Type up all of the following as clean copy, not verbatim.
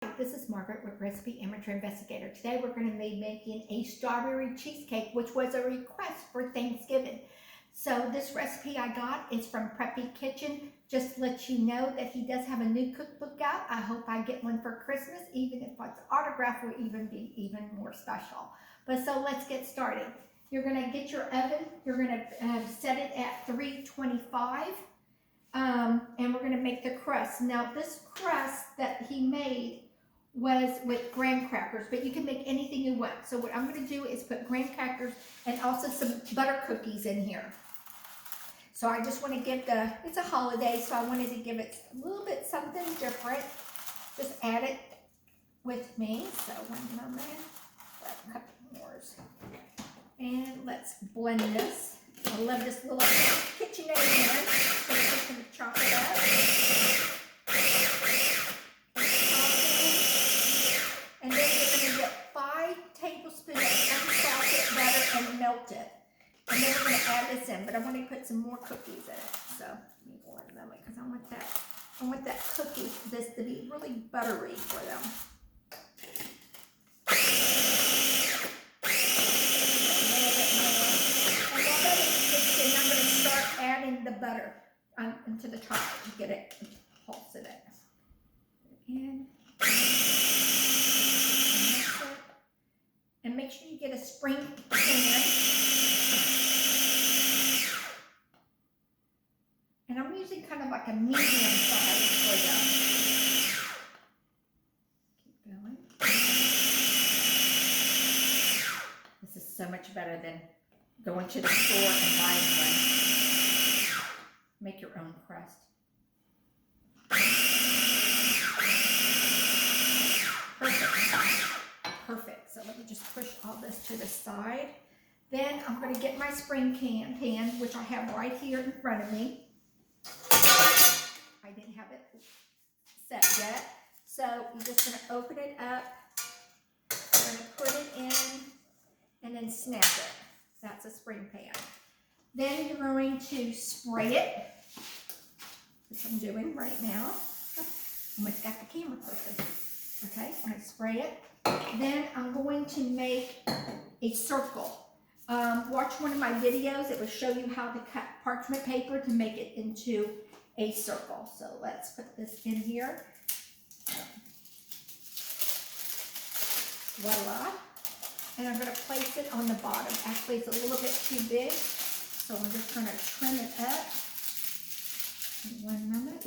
This is Margaret with Recipe Amateur Investigator. Today we're going to be making a strawberry cheesecake, which was a request for Thanksgiving. So this recipe I got is from Preppy Kitchen. Just to let you know that he does have a new cookbook out. I hope I get one for Christmas, even if it's autographed will even be even more special. But so let's get started. You're going to get your oven. You're going to set it at 325. And we're going to make the crust. Now this crust that he made was with graham crackers, but you can make anything you want. So what I'm going to do is put graham crackers and also some butter cookies in here. So I just want to give it's a holiday, so I wanted to give it a little bit something different. Just add it with me. So 1 moment, a couple more. And let's blend this. I love this little KitchenAid here. So we're just going to chop it up. And then you're going to get 5 tablespoons of unsalted butter and melt it. And then we're going to add this in, but I want to put some more cookies in it. So let me go in a moment because I want that cookie, this to be really buttery for them. Adding the butter into the top to get it pulse in it. And make sure you get a spring pan. And I'm using kind of like a medium size for them. Keep going. This is so much better than going to the store and buying one. Make your own crust. Perfect. So let me just push all this to the side. Then I'm going to get my spring pan, which I have right here in front of me. I didn't have it set yet. So you're just going to open it up. You're going to put it in and then snap it. That's a spring pan. Then you're going to spray it, which I'm doing right now. Almost got the camera person. Okay, I'm going to spray it. Then I'm going to make a circle. Watch one of my videos. It will show you how to cut parchment paper to make it into a circle. So let's put this in here. Voila. And I'm going to place it on the bottom. Actually, it's a little bit too big. So I'm just going to trim it up. 1 moment.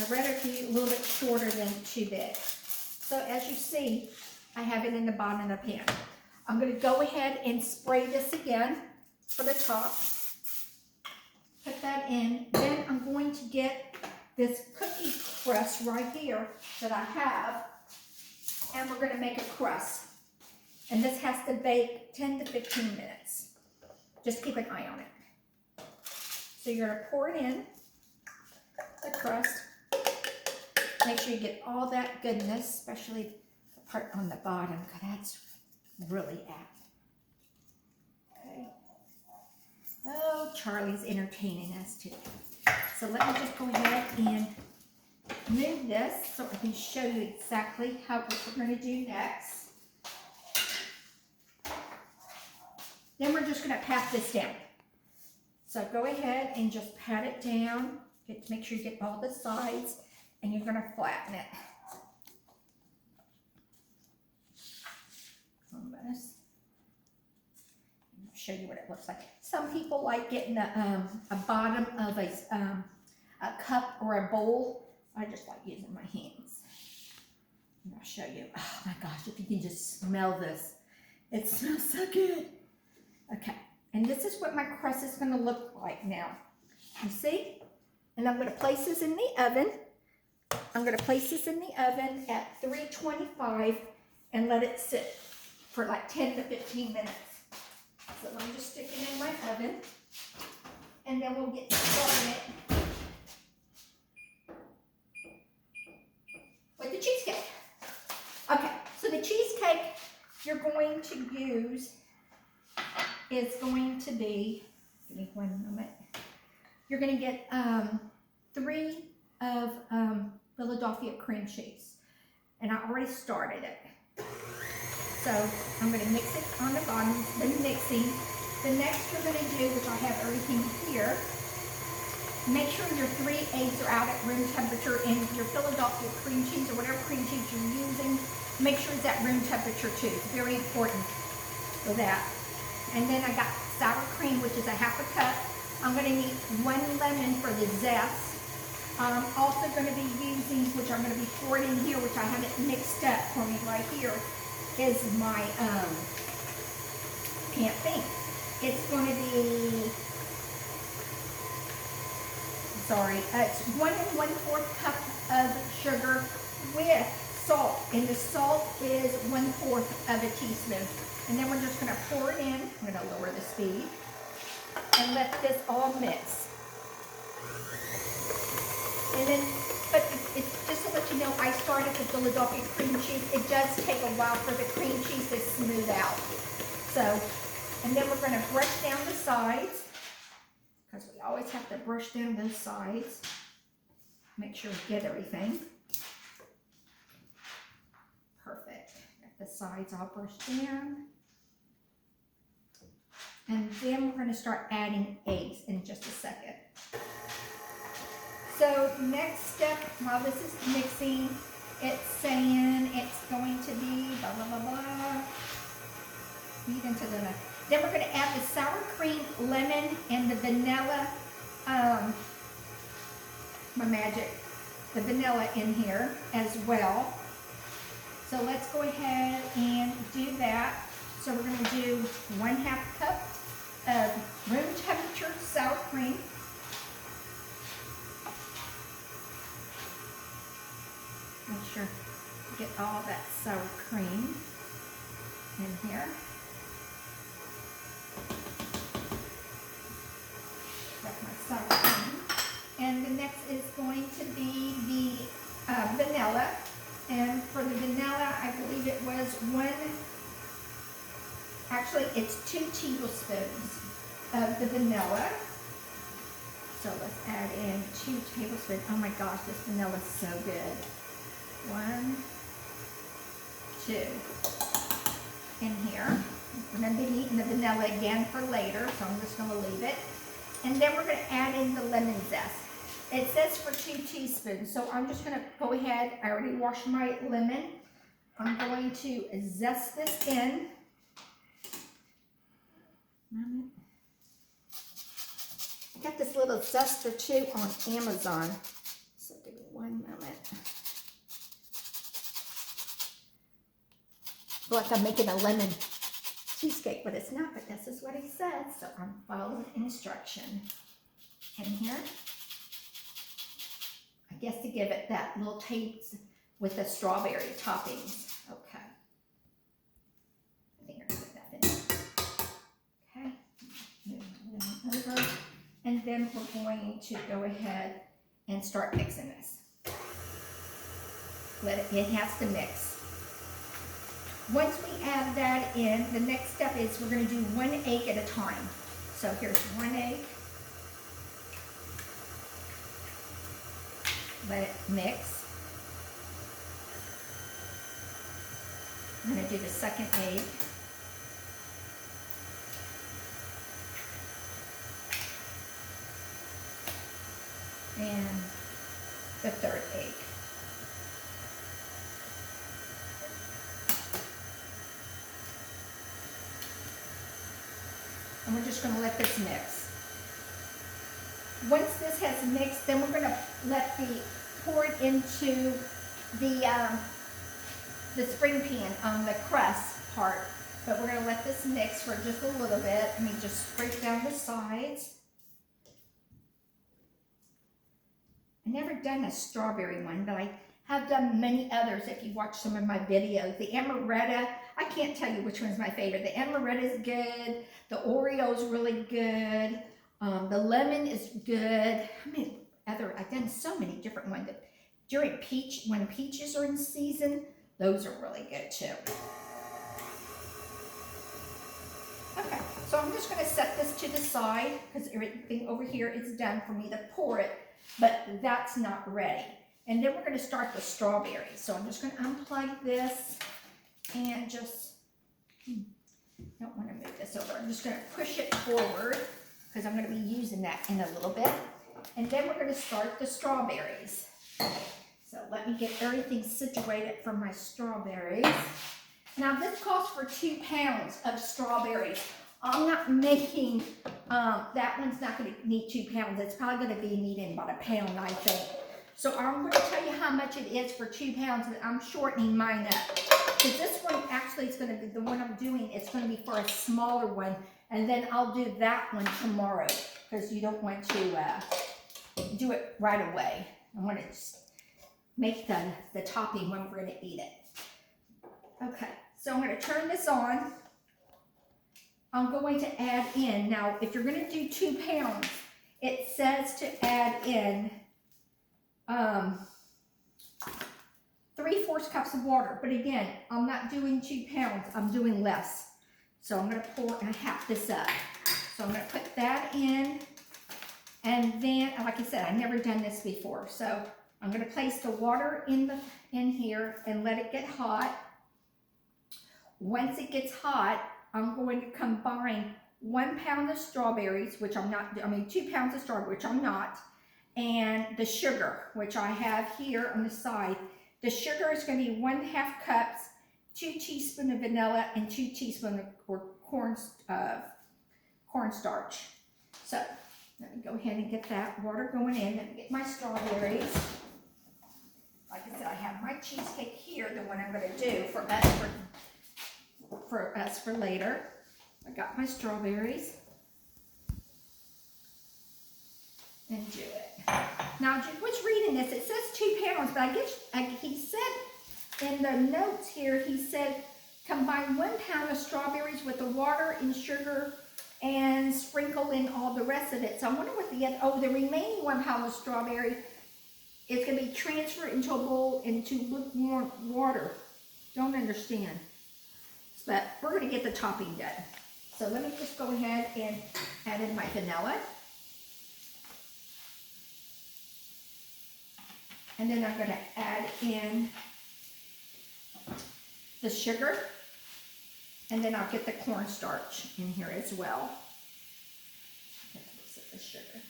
I'd rather it be a little bit shorter than too big. So as you see, I have it in the bottom of the pan. I'm going to go ahead and spray this again for the top. Put that in. Then I'm going to get this cookie crust right here that I have. And we're going to make a crust. And this has to bake 10 to 15 minutes. Just keep an eye on it. So you're going to pour it in, the crust. Make sure you get all that goodness, especially the part on the bottom, because that's really apt. Okay. Oh, Charlie's entertaining us today. So let me just go ahead and move this so I can show you exactly what we're going to do next. Then we're just going to pat this down. So go ahead and just pat it down. Make sure you get all the sides, and you're going to flatten it. Almost. I'll show you what it looks like. Some people like getting a bottom of a cup or a bowl. I just like using my hands. And I'll show you. Oh my gosh, if you can just smell this. It smells so good. Okay, and this is what my crust is going to look like now. You see? And I'm going to place this in the oven. I'm going to place this in the oven at 325 and let it sit for like 10 to 15 minutes. So let me just stick it in my oven, and then we'll get started with the cheesecake. Okay, so the cheesecake you're going to use is going to be, give me 1 moment. you're going to get 3 of Philadelphia cream cheese. And I already started it. So I'm going to mix it on the bottom, then mixing. The next you're going to do, which I have everything here, make sure your 3 eggs are out at room temperature, and your Philadelphia cream cheese or whatever cream cheese you're using, make sure it's at room temperature too. It's very important for that. And then I got sour cream, which is a 1/2 cup. I'm going to need 1 lemon for the zest. I'm also going to be using, which I'm going to be pouring in here, which I have it mixed up for me right here, is my, can't think. It's going to be, sorry, it's 1 1/4 cup of sugar with salt, and the salt is 1/4 of a teaspoon. And then we're just going to pour it in. I'm going to lower the speed and let this all mix. And then, but it's just to let you know, I started with Philadelphia cream cheese. It does take a while for the cream cheese to smooth out. So, and then we're going to brush down the sides, because we always have to brush down those sides. Make sure we get everything. Perfect. Got the sides all brushed down. And then we're going to start adding eggs in just a second. So next step, while this is mixing, it's saying it's going to be blah, blah, blah, blah. Feed into the, then we're going to add the sour cream, lemon, and the vanilla, my magic, the vanilla in here as well. So let's go ahead and do that. So we're going to do 1/2 cup of room temperature sour cream. Make sure you get all that sour cream in here. Got my sour cream. And the next is going to be the vanilla. And for the vanilla, I believe it was actually it's 2 tablespoons of the vanilla. So let's add in 2 tablespoons. Oh my gosh, this vanilla is so good. 1, 2 in here. We're going to be needing the vanilla again for later, so I'm just going to leave it. And then we're going to add in the lemon zest. It says for 2 teaspoons, so I'm just going to go ahead. I already washed my lemon. I'm going to zest this in. I got this little zester too on Amazon. So give me 1 moment. I feel like I'm making a lemon cheesecake, but it's not, but this is what he said, so I'm following instruction. In here, I guess to give it that little taste with the strawberry toppings. Okay. I think I'm going to put that in. Okay. Move over. And then we're going to go ahead and start mixing this. It has to mix. Once we add that in, the next step is we're going to do 1 egg at a time. So here's 1 egg. Let it mix. I'm going to do the 2nd egg. And the 3rd egg. And we're just going to let this mix. Once this has mixed, then we're going to let pour it into the spring pan on the crust part. But we're going to let this mix for just a little bit. Let me just scrape down the sides. I've never done a strawberry one, but I have done many others if you watch some of my videos. The amaretto, I can't tell you which one's my favorite. The amaretto is good. The Oreo is really good. The lemon is good. I've done so many different ones. When peaches are in season, those are really good too. Okay, so I'm just gonna set this to the side because everything over here is done for me to pour it, but that's not ready. And then we're gonna start the strawberries. So I'm just gonna unplug this and just, don't wanna move this over. I'm just gonna push it forward because I'm gonna be using that in a little bit. And then we're gonna start the strawberries. So let me get everything situated for my strawberries. Now this calls for 2 pounds of strawberries. I'm not making, that one's not gonna need 2 pounds. It's probably gonna be needing about 1 pound, I think. So I'm gonna tell you how much it is for 2 pounds, and I'm shortening mine up. Because this one actually is gonna be, the one I'm doing, it's gonna be for a smaller one, and then I'll do that one tomorrow, because you don't want to do it right away. I want to just make the topping when we're gonna eat it. Okay, so I'm gonna turn this on. I'm going to add in, now if you're gonna do 2 pounds, it says to add in 3/4 cups of water. But again, I'm not doing 2 pounds, I'm doing less. So I'm gonna pour and half this up. So I'm gonna put that in, and then, like I said, I've never done this before. So I'm gonna place the water in here and let it get hot. Once it gets hot, I'm going to combine 1 pound of strawberries, which I'm not, 2 pounds of strawberries, which I'm not, and the sugar, which I have here on the side. The sugar is going to be 1/2 cups, 2 teaspoons of vanilla, and 2 teaspoons of cornstarch. So let me go ahead and get that water going in. Let me get my strawberries. Like I said, I have my cheesecake here, the one I'm going to do for us for later. I got my strawberries and do it. Now, what's reading this? It says 2 pounds, but I guess he said in the notes here, he said combine 1 pound of strawberries with the water and sugar and sprinkle in all the rest of it. So I wonder what the remaining 1 pound of strawberry is going to be transferred into a bowl into lukewarm water. Don't understand. But we're going to get the topping done. So let me just go ahead and add in my vanilla. And then I'm going to add in the sugar. And then I'll get the cornstarch in here as well. The sugar.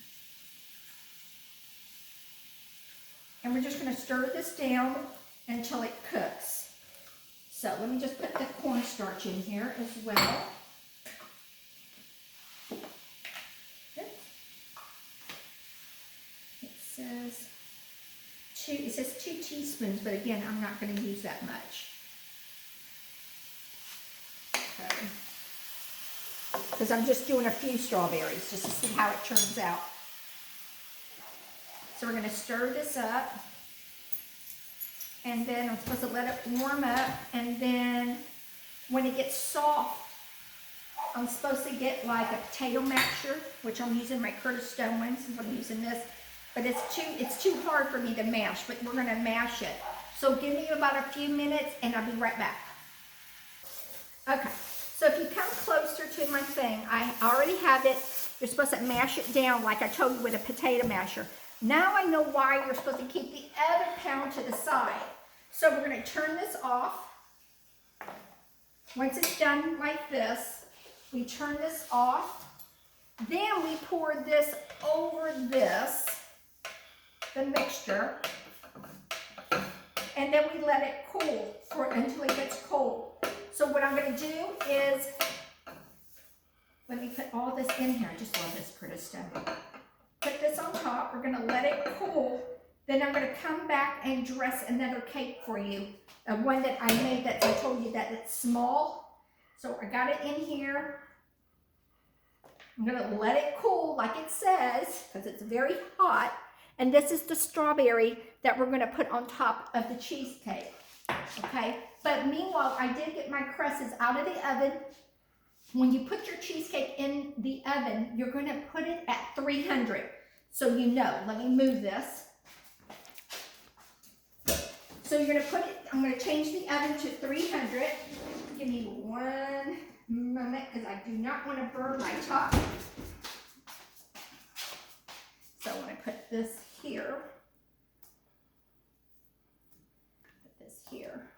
And we're just going to stir this down until it cooks. So let me just put the cornstarch in here as well. It says 2 teaspoons, but again, I'm not going to use that much. Okay. Because I'm just doing a few strawberries just to see how it turns out. So we're going to stir this up. And then I'm supposed to let it warm up. And then when it gets soft, I'm supposed to get like a potato masher, which I'm using my Curtis Stone one since I'm using this. But it's too hard for me to mash, but we're gonna mash it. So give me about a few minutes and I'll be right back. Okay, so if you come closer to my thing, I already have it. You're supposed to mash it down like I told you with a potato masher. Now I know why you're supposed to keep the other pound to the side. So we're gonna turn this off. Once it's done like this, we turn this off. Then we pour this over this, the mixture, and then we let it cool until it gets cold. So what I'm going to do is, let me put all this in here. I just love this Curtis Stone. Put this on top. We're going to let it cool. Then I'm going to come back and dress another cake for you. One that I made that I told you that it's small. So I got it in here. I'm going to let it cool like it says because it's very hot. And this is the strawberry that we're going to put on top of the cheesecake. Okay? But meanwhile, I did get my crusts out of the oven. When you put your cheesecake in the oven, you're going to put it at 300. So you know. Let me move this. So you're going to put it, I'm going to change the oven to 300. Give me 1 moment because I do not want to burn my top. So I'm going to put this here. Put this here.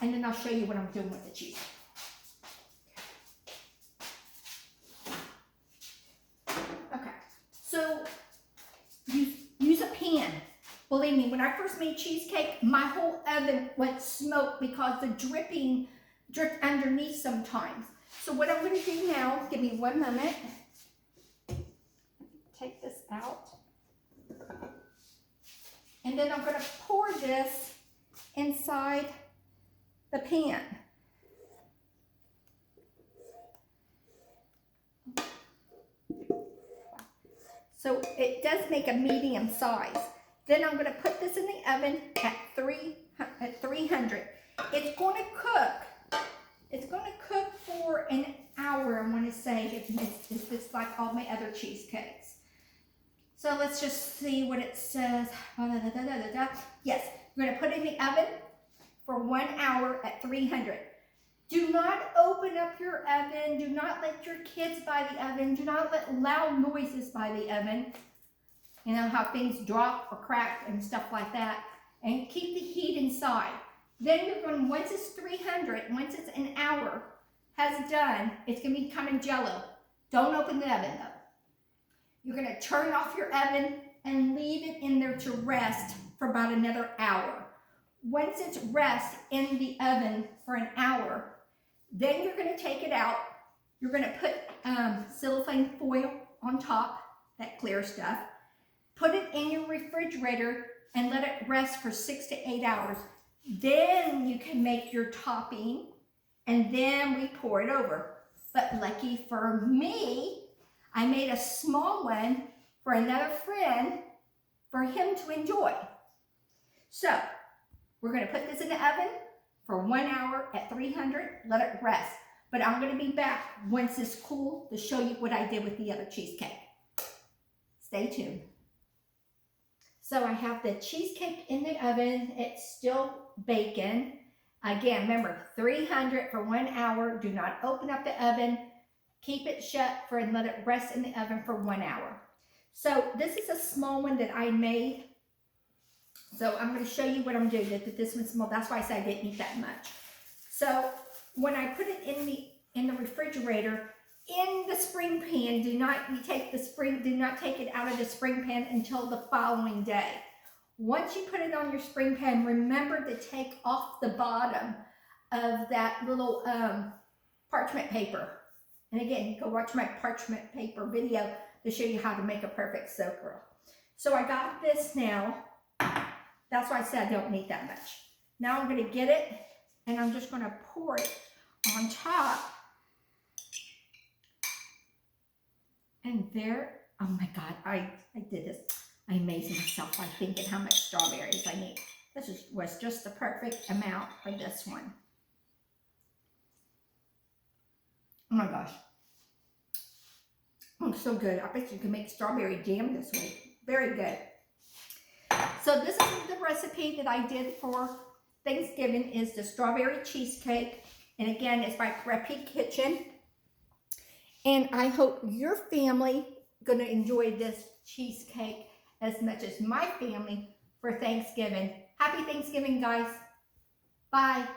And then I'll show you what I'm doing with the cheese. Okay. So use a pan. Believe me, when I first made cheesecake, my whole oven went smoke because the dripping dripped underneath sometimes. So what I'm going to do now, give me 1 moment. Take this out. And then I'm going to pour this inside the pan. So it does make a medium size. Then I'm going to put this in the oven at 300. It's going to cook. It's going to cook for an hour, I want to say, if it's like all my other cheesecakes. So let's just see what it says. Yes, we're going to put it in the oven for 1 hour at 300. Do not open up your oven. Do not let your kids by the oven. Do not let loud noises by the oven. You know how things drop or crack and stuff like that. And keep the heat inside. Then you're going, once it's 300, once it's an hour has done, it's going to be kind of jello. Don't open the oven though. You're going to turn off your oven and leave it in there to rest for about another hour. Once it's rest in the oven for an hour, then you're going to take it out. You're going to put cellophane foil on top, that clear stuff. Put it in your refrigerator and let it rest for 6 to 8 hours. Then you can make your topping and then we pour it over. But lucky for me, I made a small one for another friend for him to enjoy. So we're going to put this in the oven for 1 hour at 300, let it rest. But I'm going to be back once it's cool to show you what I did with the other cheesecake. Stay tuned. So I have the cheesecake in the oven. It's still baking. Again, remember, 300 for 1 hour. Do not open up the oven. Keep it shut and let it rest in the oven for 1 hour. So this is a small one that I made. So I'm going to show you what I'm doing. This one's small. That's why I said I didn't eat that much. So when I put it in the refrigerator, in the spring pan, do not take it out of the spring pan until the following day. Once you put it on your spring pan, remember to take off the bottom of that little parchment paper. And again, go watch my parchment paper video to show you how to make a perfect soak roll. So I got this now. That's why I said I don't need that much. Now I'm going to get it and I'm just going to pour it on top. And there, oh my God, I did this. I amazed myself by thinking how much strawberries I need. This was just the perfect amount for this one. Oh my gosh. Oh, so good. I bet you can make strawberry jam this way. Very good. So this is the recipe that I did for Thanksgiving, is the strawberry cheesecake. And again, it's by Preppy Kitchen. And I hope your family going to enjoy this cheesecake as much as my family for Thanksgiving. Happy Thanksgiving, guys. Bye.